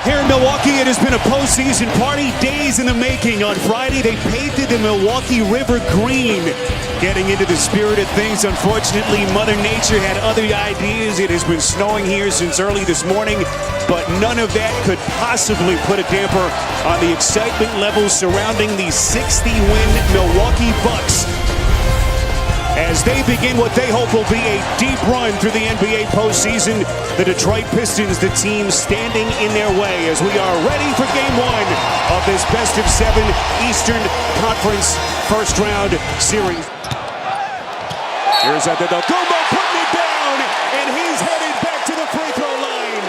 Here in Milwaukee, it has been a postseason party, days in the making. On Friday, they painted the Milwaukee River green. Getting into the spirit of things, unfortunately, Mother Nature had other ideas. It has been snowing here since early this morning, but none of that could possibly put a damper on the excitement levels surrounding the 60-win Milwaukee Bucks, as they begin what they hope will be a deep run through the NBA postseason. The Detroit Pistons, the team standing in their way, as we are ready for game one of this best-of-7 Eastern Conference first-round series. Here's Antetokounmpo putting it down, and he's headed back to the free throw line.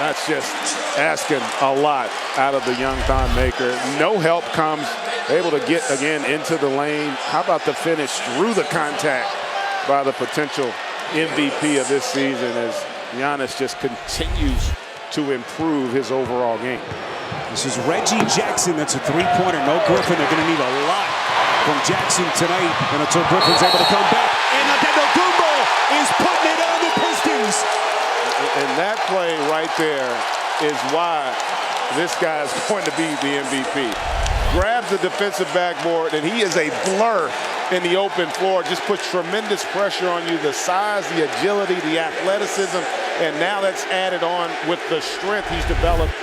That's just asking a lot out of the young thon maker. No help comes. Able to get again into the lane. How about the finish through the contact by the potential MVP of this season, as Giannis just continues to improve his overall game. This is Reggie Jackson. That's a three-pointer. No Griffin. They're going to need a lot from Jackson tonight, and until Griffin's able to come back. And Antetokounmpo is putting it on the Pistons. And that play right there is why this guy is going to be the MVP. Grabs the defensive backboard, and he is a blur in the open floor. Just puts tremendous pressure on you. The size, the agility, the athleticism, and now that's added on with the strength he's developed.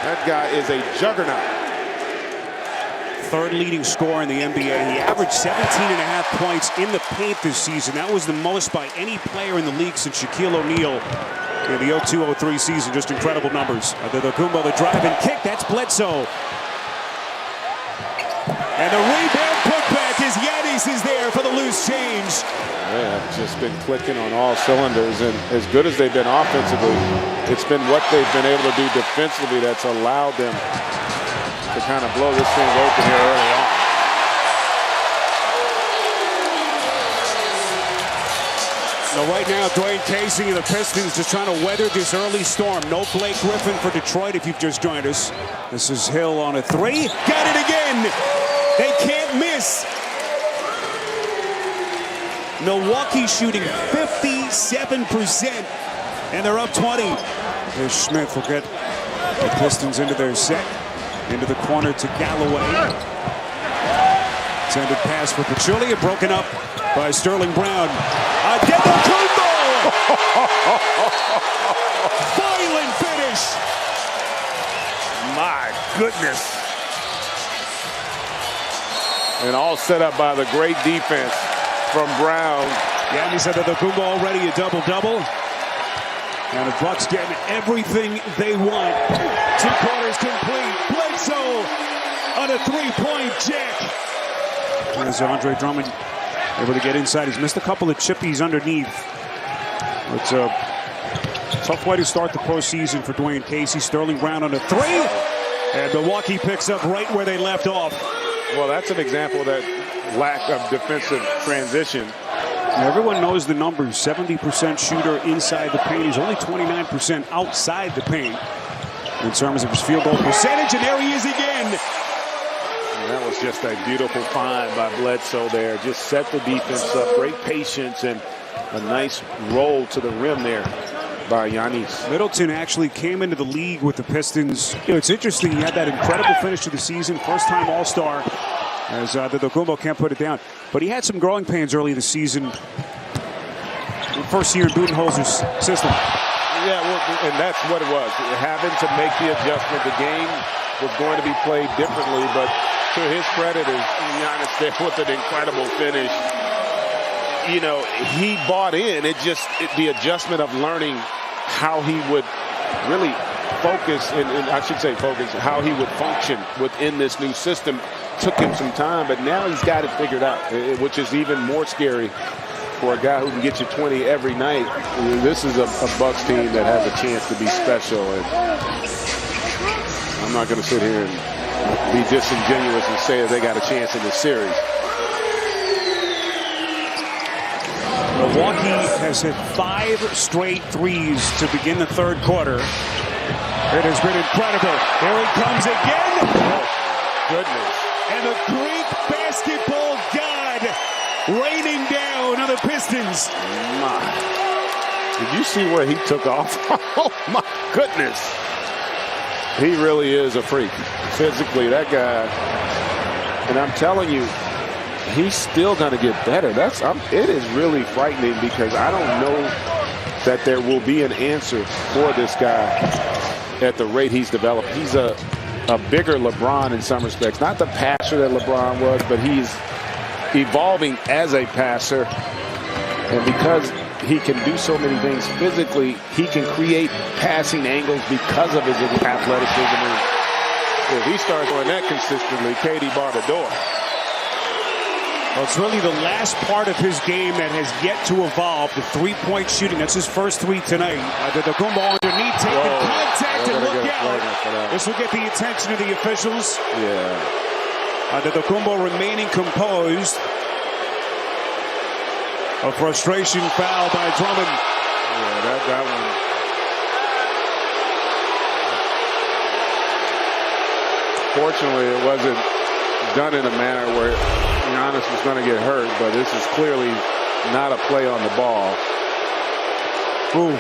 That guy is a juggernaut. Third leading scorer in the NBA. He averaged 17.5 points in the paint this season. That was the most by any player in the league since Shaquille O'Neal in the 02-03 season. Just incredible numbers. Antetokounmpo, the drive and kick. That's Bledsoe. And the rebound putback as Giannis is there for the loose change. Yeah, just been clicking on all cylinders, and as good as they've been offensively, it's been what they've been able to do defensively that's allowed them to kind of blow this thing open here early on. Now right now, Dwayne Casey and the Pistons just trying to weather this early storm. No Blake Griffin for Detroit if you've just joined us. This is Hill on a three. Got it again. They can't miss. Milwaukee shooting 57%, and they're up 20. There's Smith will get the Pistons into their set. Into the corner to Galloway. Intended pass for Pachulia, broken up by Sterling Brown. Antetokounmpo! Violent finish! My goodness. And all set up by the great defense from Brown. Giannis Antetokounmpo already a double-double. And the Bucks getting everything they want. 2 quarters complete. Bledsoe on a three-point jack. There's Andre Drummond able to get inside. He's missed a couple of chippies underneath. It's a tough way to start the postseason for Dwayne Casey. Sterling Brown on a three. And Milwaukee picks up right where they left off. Well, that's an example of that lack of defensive transition. Everyone knows the numbers. 70% shooter inside the paint. He's only 29% outside the paint in terms of his field goal percentage. And there he is again. And that was just a beautiful find by Bledsoe there. Just set the defense up. Great patience and a nice roll to the rim there by Giannis. Middleton actually came into the league with the Pistons. You know, it's interesting. He had that incredible finish to the season. First-time All-Star. As Antetokounmpo can't put it down. But he had some growing pains early this season. First year in Budenholzer's system. Yeah, well, and that's what it was. Having to make the adjustment. The game was going to be played differently, but to his credit is Giannis there with an incredible finish. You know, he bought in. The adjustment of learning how he would really focus, and I should say focus, how he would function within this new system took him some time, but now he's got it figured out, which is even more scary for a guy who can get you 20 every night. This is a Bucks team that has a chance to be special, and I'm not going to sit here and be disingenuous and say that they got a chance in this series. Milwaukee has hit 5 straight threes to begin the third quarter. It has been incredible. Here he comes again. Oh, goodness. And the Greek basketball god raining down on the Pistons. Did you see where he took off? Oh, my goodness. He really is a freak. Physically, that guy. And I'm telling you, he's still going to get better. It is really frightening because I don't know that there will be an answer for this guy at the rate he's developed. He's a bigger LeBron in some respects. Not the passer that LeBron was, but he's evolving as a passer. And because he can do so many things physically, he can create passing angles because of his athleticism. And if he starts doing that consistently, KD bar the door. Well, it's really the last part of his game that has yet to evolve. The three-point shooting. That's his first three tonight. Antetokounmpo underneath, taking contact, and look out. This will get the attention of the officials. Yeah. Antetokounmpo remaining composed. A frustration foul by Drummond. Yeah, that one. Fortunately, it wasn't done in a manner where Giannis was going to get hurt, but this is clearly not a play on the ball. Ooh.